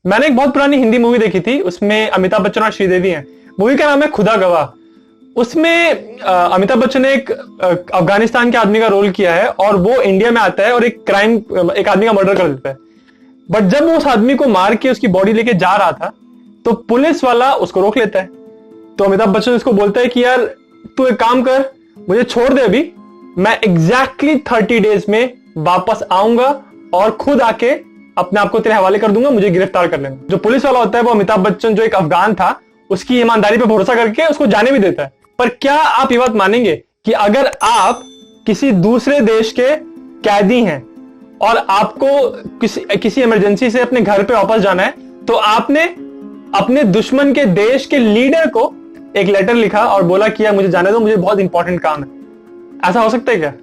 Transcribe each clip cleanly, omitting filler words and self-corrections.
मैंने एक बहुत पुरानी हिंदी मूवी देखी थी, उसमें अमिताभ बच्चन और श्रीदेवी हैं। मूवी का नाम है खुदा गवाह। उसमें अमिताभ बच्चन ने एक अफगानिस्तान के आदमी का रोल किया है और वो इंडिया में आता है और एक आदमी का मर्डर कर देता है। बट जब वो उस आदमी को मार के उसकी बॉडी लेके जा रहा था तो पुलिस वाला उसको रोक लेता है। तो अमिताभ बच्चन उसको बोलता है कि यार तू एक काम कर, मुझे छोड़ दे अभी, मैं एग्जैक्टली 30 डेज में वापस आऊंगा और खुद आके अपने आप को तेरे हवाले कर दूंगा, मुझे गिरफ्तार कर लेना। जो पुलिस वाला होता है वो अमिताभ बच्चन जो एक अफगान था उसकी ईमानदारी पे भरोसा करके उसको जाने भी देता है। पर क्या आप ये बात मानेंगे कि अगर आप किसी दूसरे देश के कैदी हैं और आपको किसी इमरजेंसी से अपने घर पे वापस जाना है तो आपने अपने दुश्मन के देश के लीडर को एक लेटर लिखा और बोला कि यार मुझे जाने दो, मुझे बहुत इंपॉर्टेंट काम है। ऐसा हो सकता है क्या?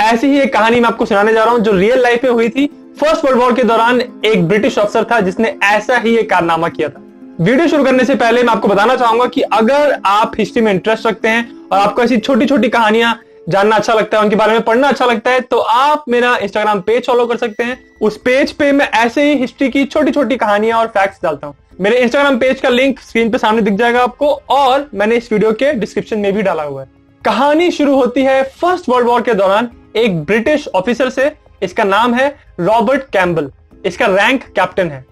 ऐसी ही एक कहानी मैं आपको सुनाने जा रहा हूं जो रियल लाइफ में हुई थी। फर्स्ट वर्ल्ड वॉर के दौरान एक ब्रिटिश अफसर था जिसने ऐसा ही एक कारनामा किया था। वीडियो शुरू करने से पहले मैं आपको बताना चाहूंगा कि अगर आप हिस्ट्री में इंटरेस्ट रखते हैं और आपको ऐसी छोटी छोटी कहानियां जानना अच्छा लगता है, उनके बारे में पढ़ना अच्छा लगता है, तो आप मेरा इंस्टाग्राम पेज फॉलो कर सकते हैं। उस पेज पे मैं ऐसे ही हिस्ट्री की छोटी छोटी कहानियां और फैक्ट्स डालता हूं। मेरे इंस्टाग्राम पेज का लिंक स्क्रीन पे सामने दिख जाएगा आपको और मैंने इस वीडियो के डिस्क्रिप्शन में भी डाला हुआ है। कहानी शुरू होती है फर्स्ट वर्ल्ड वॉर के दौरान एक ब्रिटिश ऑफिसर से। इसका नाम है रॉबर्ट कैम्बल। इसका रैंक कैप्टन है।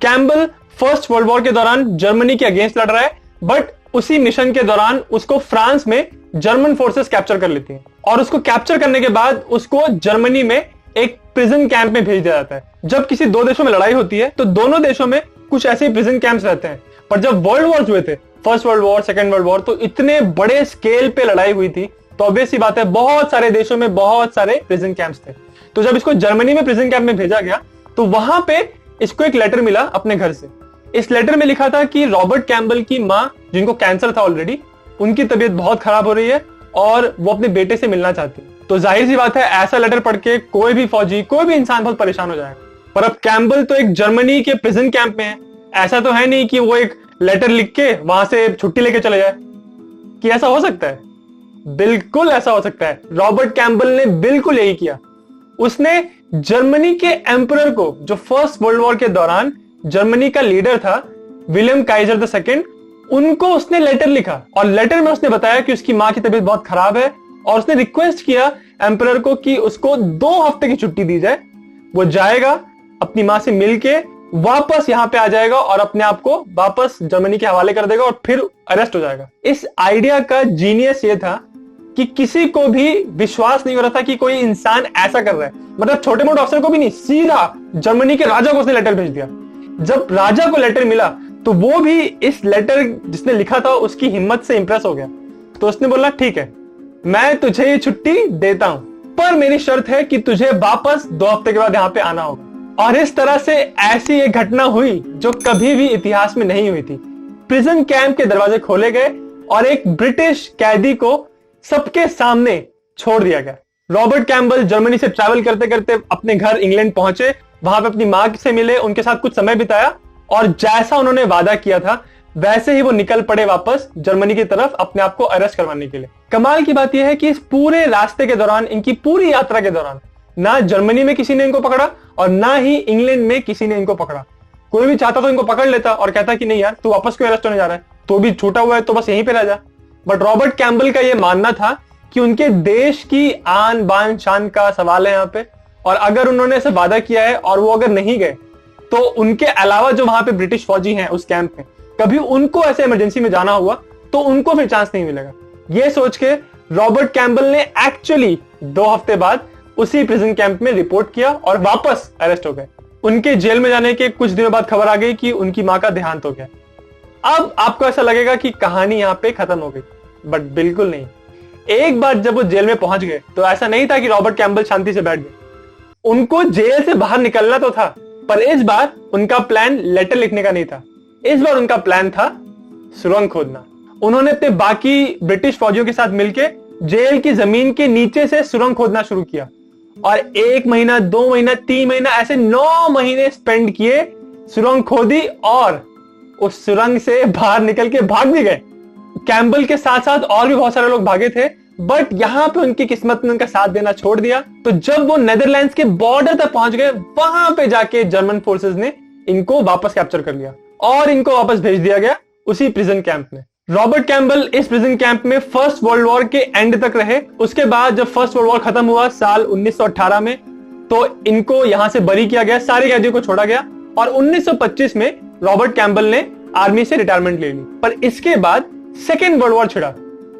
कैम्बल फर्स्ट वर्ल्ड वॉर के दौरान जर्मनी के अगेंस्ट लड़ रहा है, बट उसी मिशन के दौरान उसको फ्रांस में जर्मन फोर्सेस कैप्चर कर लेती हैं और उसको कैप्चर करने के बाद उसको जर्मनी में एक प्रिजन कैंप में भेज दिया जाता है। जब किसी दो देशों में लड़ाई होती है तो दोनों देशों में कुछ ऐसे प्रिजन कैंप्स रहते हैं, पर जब वर्ल्ड वॉर हुए थे, first world war, second world war, तो इतने बड़े स्केल पे लड़ाई हुई थी तो ऑब्वियस सी बात है बहुत सारे देशों में बहुत सारे प्रिजन कैंप्स थे। तो जब इसको जर्मनी में प्रिजन कैंप में भेजा गया तो वहां पे इसको एक लेटर मिला अपने घर से। इस लेटर में लिखा था कि रॉबर्ट कैम्बल की माँ, जिनको कैंसर था ऑलरेडी, उनकी तबीयत बहुत खराब हो रही है और वो अपने बेटे से मिलना चाहती है। तो जाहिर सी बात है ऐसा लेटर पढ़ के कोई भी फौजी, कोई भी इंसान बहुत परेशान हो जाएगा। पर अब कैम्बल तो एक जर्मनी के प्रिजन कैंप में है। ऐसा तो है नहीं कि वो एक लेटर लिख के वहां से छुट्टी लेके चले जाए। कि ऐसा हो सकता है? बिल्कुल ऐसा हो सकता है। रॉबर्ट कैम्बल ने बिल्कुल यही किया। उसने जर्मनी के एम्परर को, जो फर्स्ट वर्ल्ड वॉर के दौरान जर्मनी का लीडर था, विलियम काइजर द सेकंड, उनको उसने लेटर लिखा और लेटर में उसने बताया कि उसकी मां की तबीयत बहुत खराब है और उसने रिक्वेस्ट किया एम्परर को कि उसको 2 हफ्ते की छुट्टी दी जाए। वो जाएगा, अपनी मां से मिलके वापस यहां पे आ जाएगा और अपने आप को वापस जर्मनी के हवाले कर देगा और फिर अरेस्ट हो जाएगा। इस आइडिया का जीनियस ये था कि किसी को भी विश्वास नहीं हो रहा था कि कोई इंसान ऐसा कर रहा है। मतलब छोटे मोटे अफसर को भी नहीं, सीधा जर्मनी के राजा को उसने लेटर भेज दिया। जब राजा को लेटर मिला तो वो भी इस लेटर जिसने लिखा था उसकी हिम्मत से इंप्रेस हो गया। तो उसने बोला ठीक है, मैं तुझे ये छुट्टी देता हूं, पर मेरी शर्त है कि तुझे वापस 2 हफ्ते के बाद यहां पे आना होगा। और इस तरह से ऐसी एक घटना हुई जो कभी भी इतिहास में नहीं हुई थी। प्रिजन कैंप के दरवाजे खोले गए और एक ब्रिटिश कैदी को सबके सामने छोड़ दिया गया। रॉबर्ट कैम्बल जर्मनी से ट्रैवल करते करते अपने घर इंग्लैंड पहुंचे, वहां पे अपनी मां से मिले, उनके साथ कुछ समय बिताया और जैसा उन्होंने वादा किया था वैसे ही वो निकल पड़े वापस जर्मनी की तरफ अपने आप को अरेस्ट करवाने के लिए। कमाल की बात यह है कि इस पूरे रास्ते के दौरान, इनकी पूरी यात्रा के दौरान, ना जर्मनी में किसी ने इनको पकड़ा और ना ही इंग्लैंड में किसी ने इनको पकड़ा। कोई भी चाहता तो इनको पकड़ लेता और कहता कि नहीं यार तू वापस क्यों अरेस्ट होने जा रहा है, तो भी छूटा हुआ है तो बस यहीं पे रह जा। बट रॉबर्ट कैम्बल का यह मानना था कि उनके देश की आन बान शान का सवाल है यहाँ पे, और अगर उन्होंने ऐसे वादा किया है और वो अगर नहीं गए तो उनके अलावा जो वहां पे ब्रिटिश फौजी हैं उस कैंप में, कभी उनको ऐसे इमरजेंसी में जाना हुआ तो उनको फिर चांस नहीं मिलेगा। ये सोच के रॉबर्ट कैम्बल ने एक्चुअली 2 हफ्ते बाद उसी प्रिजन कैंप में रिपोर्ट किया और वापस अरेस्ट हो गए। उनके जेल में जाने के कुछ दिनों बाद खबर आ गई कि उनकी मां का देहांत हो गया। अब आपको ऐसा लगेगा कि कहानी यहाँ पे खत्म हो गई, बट बिल्कुल नहीं। एक बार जब वो जेल में पहुंच गए तो ऐसा नहीं था कि रॉबर्ट कैम्बल शांति से बैठ गए। उनको जेल से बाहर निकलना तो था, पर इस बार उनका प्लान लेटर लिखने का नहीं था। इस बार उनका प्लान था सुरंग खोदना। उन्होंने अपने बाकी ब्रिटिश फौजियों के साथ मिलकर जेल की जमीन के नीचे से सुरंग खोदना शुरू किया और 1 महीना, 2 महीना, 3 महीना, ऐसे 9 महीने स्पेंड किए, सुरंग खोदी और उस सुरंग से बाहर निकल के भाग भी गए। कैम्बल के साथ साथ और भी बहुत सारे लोग भागे थे, बट यहां पे उनकी किस्मत ने उनका साथ देना छोड़ दिया। तो जब वो नेदरलैंड्स के बॉर्डर तक पहुंच गए, वहां पे जाके जर्मन फोर्सेस ने इनको वापस कैप्चर कर लिया और इनको वापस भेज दिया गया उसी प्रिजन कैंप में। रॉबर्ट कैम्बल इस प्रिजन कैंप में फर्स्ट वर्ल्ड वॉर के एंड तक रहे। उसके बाद जब फर्स्ट वर्ल्ड वॉर खत्म हुआ साल 1918 में, तो इनको यहां से बरी किया गया, सारे कैदियों को छोड़ा गया और 1925 में रॉबर्ट कैम्बल ने आर्मी से रिटायरमेंट ले ली। पर इसके बाद सेकेंड वर्ल्ड वॉर छिड़ा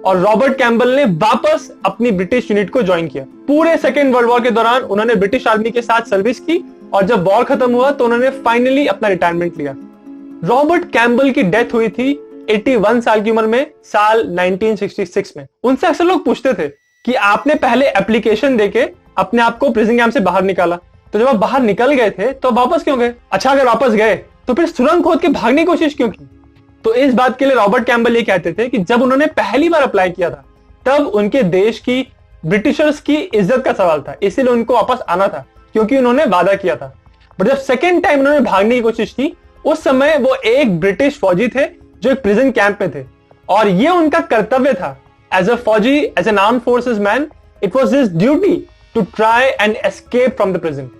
और रॉबर्ट कैम्बल ने वापस अपनी ब्रिटिश यूनिट को ज्वाइन किया। पूरे सेकेंड वर्ल्ड वॉर के दौरान उन्होंने ब्रिटिश आर्मी के साथ सर्विस की और जब वॉर खत्म हुआ तो उन्होंने फाइनली अपना रिटायरमेंट लिया। रॉबर्ट कैम्बल की डेथ हुई थी 81 साल की उम्र में साल 1966 में। उनसे अक्सर लोग पूछते थे कि आपने पहले एप्लीकेशन देके अपने आप को प्रिजन कैंप से बाहर निकाला, तो जब आप बाहर निकल गए थे तो वापस क्यों गए? अच्छा, अगर वापस गए तो फिर सुरंग खोद के भागने की कोशिश क्यों की? तो इस बात के लिए रॉबर्ट कैम्बल ये कहते थे कि जब उन्होंने पहली बार अप्लाई किया था तब उनके देश की, ब्रिटिशर्स की इज्जत का सवाल था, इसीलिए उनको वापस आना था क्योंकि उन्होंने वादा किया था। बट जब सेकेंड टाइम उन्होंने भागने की कोशिश की, उस समय वो एक ब्रिटिश फौजी थे जो एक प्रिजन कैंप में थे और ये उनका कर्तव्य था एज अ फौजी, as an armed forces man, it was his duty to try and escape from the prison.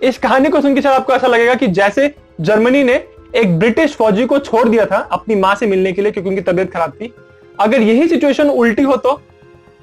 इस कहानी को सुनकर शायद आपको ऐसा लगेगा कि जैसे जर्मनी ने एक ब्रिटिश फौजी को छोड़ दिया था अपनी मां से मिलने के लिए क्योंकि उनकी तबीयत खराब थी। अगर यही सिचुएशन उल्टी हो तो,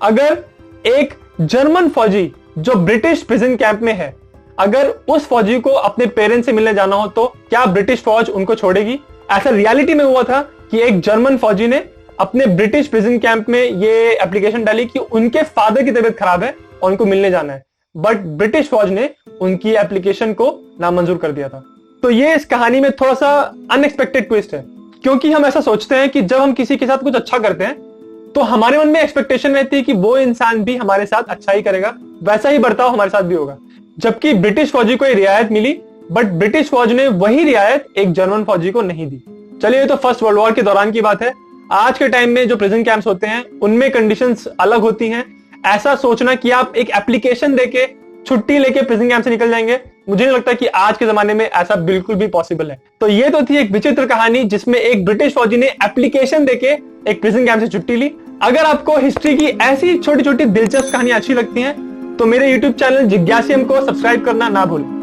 अगर एक जर्मन फौजी जो ब्रिटिश प्रिजन कैंप में है, अगर उस फौजी को अपने पेरेंट्स से मिलने जाना हो तो क्या ब्रिटिश फौज उनको छोड़ेगी? ऐसा रियलिटी में हुआ था कि एक जर्मन फौजी ने अपने ब्रिटिश प्रिजन कैंप में ये एप्लीकेशन डाली कि उनके फादर की तबीयत खराब है और उनको मिलने जाना है, बट ब्रिटिश फौज ने उनकी एप्लीकेशन को नामंजूर कर दिया था। तो ये इस कहानी में थोड़ा सा अनएक्सपेक्टेड ट्विस्ट है, क्योंकि हम ऐसा सोचते हैं कि जब हम किसी के साथ कुछ अच्छा करते हैं तो हमारे मन में एक्सपेक्टेशन रहती है कि वो इंसान भी हमारे साथ अच्छा ही करेगा, वैसा ही बर्ताव हमारे साथ भी होगा। जबकि ब्रिटिश फौजी को ये रियायत मिली, बट ब्रिटिश फौज ने वही रियायत एक जर्मन फौजी को नहीं दी। चलिए, ये तो फर्स्ट वर्ल्ड वॉर के दौरान की बात है। आज के टाइम में जो प्रिजन कैंप्स होते हैं उनमें कंडीशंस अलग होती हैं। ऐसा सोचना कि आप एक एप्लीकेशन देके छुट्टी लेके प्रिजन कैंप से निकल जाएंगे, मुझे नहीं लगता कि आज के जमाने में ऐसा बिल्कुल भी पॉसिबल है। तो ये तो थी एक विचित्र कहानी जिसमें एक ब्रिटिश फौजी ने एप्लीकेशन देके एक प्रिजन कैंप से छुट्टी ली। अगर आपको हिस्ट्री की ऐसी छोटी छोटी दिलचस्प कहानी अच्छी लगती हैं तो मेरे यूट्यूब चैनल जिज्ञासियम को सब्सक्राइब करना ना भूलें।